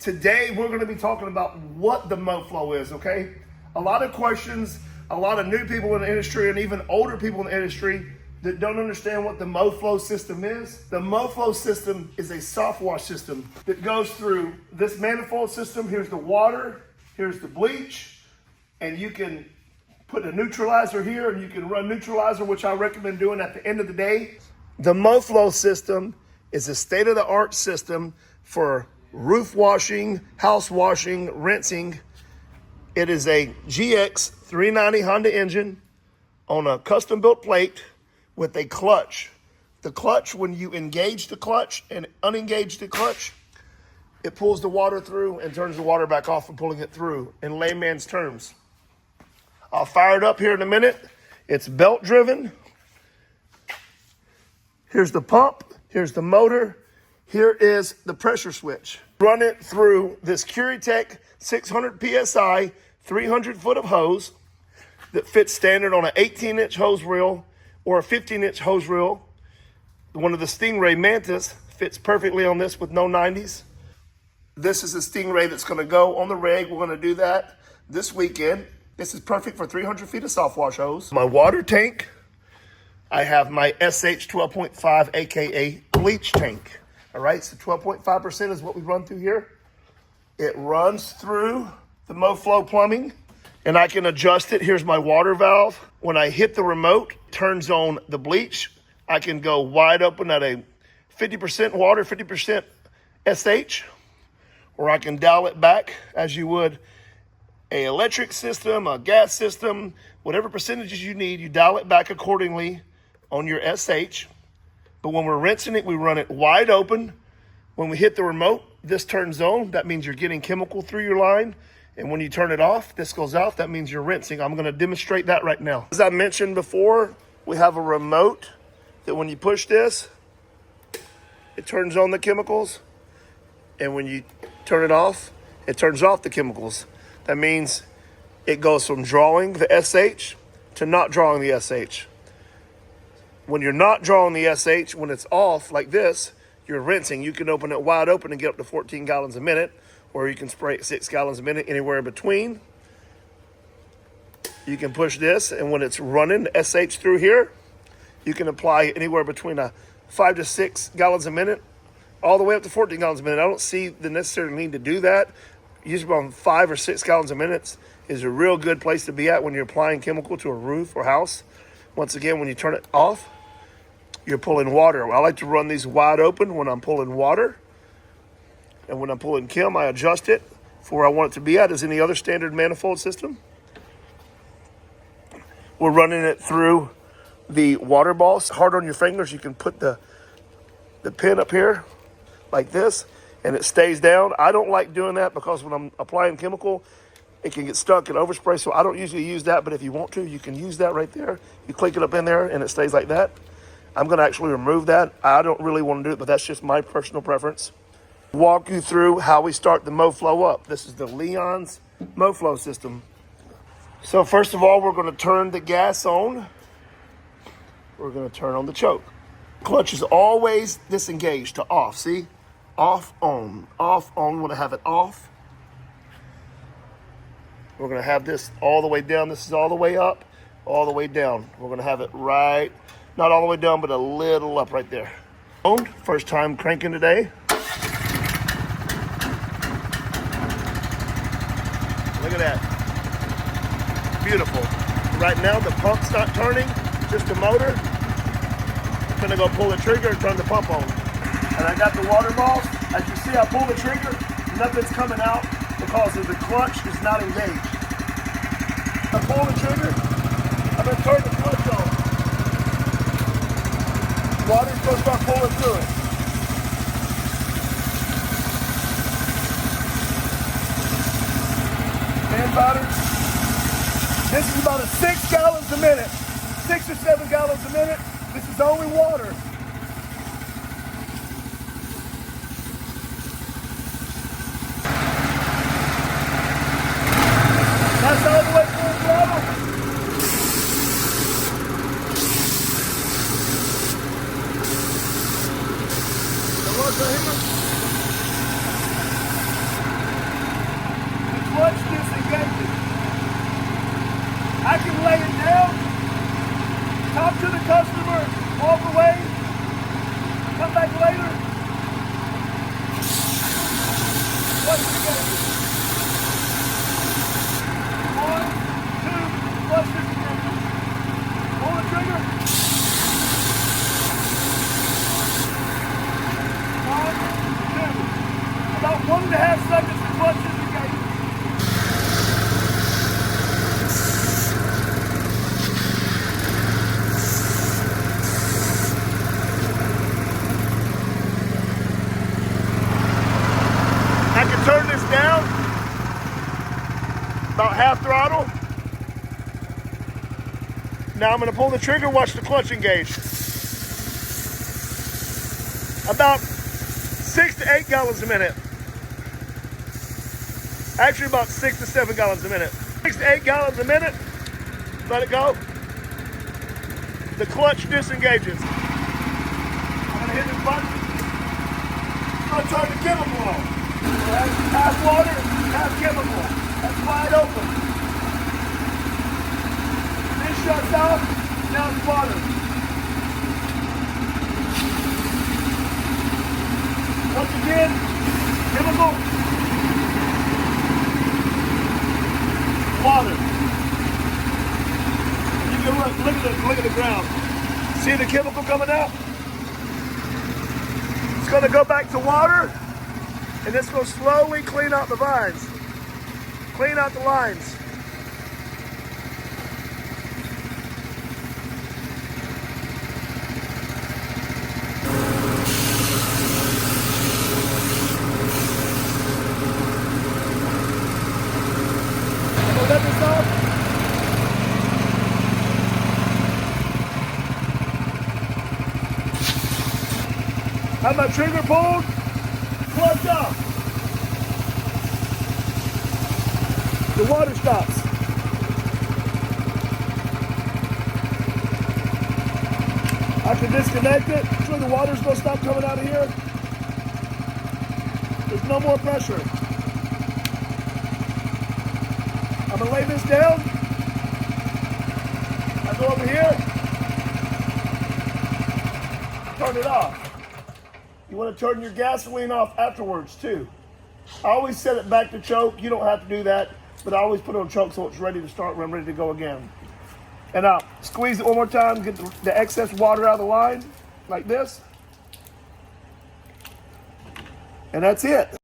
Today, we're going to be talking about what the Moflow is, okay? A lot of questions, a lot of new people in the industry, and even older people in the industry that don't understand what the Moflow system is. The Moflow system is a Softwash system that goes through this manifold system. Here's the water, here's the bleach, and you can put a neutralizer here, and you can run neutralizer, which I recommend doing at the end of the day. The Moflow system is a state-of-the-art system for roof washing, house washing, rinsing. It is a GX 390 Honda engine on a custom-built plate with a clutch. The clutch, when you engage the clutch and unengage the clutch, it pulls the water through and turns the water back off and pulling it through in layman's terms. I'll fire it up here in a minute. It's belt driven. Here's the pump. Here's the motor. Here is the pressure switch. Run it through this Curitech 600 PSI, 300 foot of hose that fits standard on an 18-inch hose reel or a 15-inch hose reel. One of the Stingray Mantis fits perfectly on this with no 90s. This is a Stingray that's gonna go on the rig. We're gonna do that this weekend. This is perfect for 300 feet of Softwash hose. My water tank, I have my SH 12.5, AKA bleach tank. All right, so 12.5% is what we run through here. It runs through the Moflow plumbing, and I can adjust it. Here's my water valve. When I hit the remote, turns on the bleach. I can go wide open at a 50% water, 50% SH, or I can dial it back as you would an electric system, a gas system, whatever percentages you need, you dial it back accordingly on your SH. But when we're rinsing it, we run it wide open. When we hit the remote, this turns on. That means you're getting chemical through your line. And when you turn it off, this goes off. That means you're rinsing. I'm gonna demonstrate that right now. As I mentioned before, we have a remote that when you push this, it turns on the chemicals. And when you turn it off, it turns off the chemicals. That means it goes from drawing the SH to not drawing the SH. When you're not drawing the SH, when it's off like this, you're rinsing. You can open it wide open and get up to 14 gallons a minute, or you can spray it 6 gallons a minute, anywhere in between. You can push this, and when it's running the SH through here, you can apply anywhere between 5 to 6 gallons a minute, all the way up to 14 gallons a minute. I don't see the necessary need to do that. Usually on 5 or 6 gallons a minute is a real good place to be at when you're applying chemical to a roof or house. Once again, when you turn it off, you're pulling water. I like to run these wide open when I'm pulling water. And when I'm pulling chem, I adjust it for where I want it to be at as any other standard manifold system. We're running it through the water balls. Hard on your fingers, you can put the pin up here like this, and it stays down. I don't like doing that because when I'm applying chemical, it can get stuck and overspray, so I don't usually use that, but if you want to, you can use that right there. You click it up in there, and it stays like that. I'm gonna actually remove that. I don't really wanna do it, but that's just my personal preference. Walk you through how we start the Moflow up. This is the Leon's Moflow system. So first of all, we're gonna turn the gas on. We're gonna turn on the choke. Clutch is always disengaged to off, see? Off, on, we're gonna have it off. We're gonna have this all the way down. This is all the way up, all the way down. We're gonna have it right, not all the way down, but a little up right there. First time cranking today. Look at that, beautiful. Right now the pump's not turning, just the motor. I'm gonna go pull the trigger and turn the pump on. And I got the water balls. As you see, I pull the trigger, nothing's coming out because of the clutch is not engaged. I pull the trigger, I'm gonna turn the clutch on. Water's gonna start pulling through it. Man powder. This is about 6 gallons a minute. 6 or 7 gallons a minute. This is only water. That's all the way full throttle. The clutch disengage. 1, 2, clutch disengage. Pull the trigger. 1, 2. About 1.5 seconds to clutch disengage. I can turn this down, about half throttle. Now I'm going to pull the trigger, watch the clutch engage. About 6 to 8 gallons a minute. Actually about 6 to 7 gallons a minute. 6 to 8 gallons a minute, let it go. The clutch disengages. I'm going to hit this button. I'm going to turn the chemical on. Half water, half chemical. That's wide open. This shuts off, now it's water. Once again, chemical, water. You can look at the ground. See the chemical coming out? It's going to go back to water. And this will slowly clean out the vines. Clean out the lines. So let this off. Have my trigger pulled. Clutch off. The water stops. I can disconnect it. Sure, the water's gonna stop coming out of here. There's no more pressure. I'm gonna lay this down. I go over here. Turn it off. You want to turn your gasoline off afterwards too. I always set it back to choke. You don't have to do that, but I always put it on choke so it's ready to start when I'm ready to go again. And I'll squeeze it one more time, get the excess water out of the line, like this. And that's it.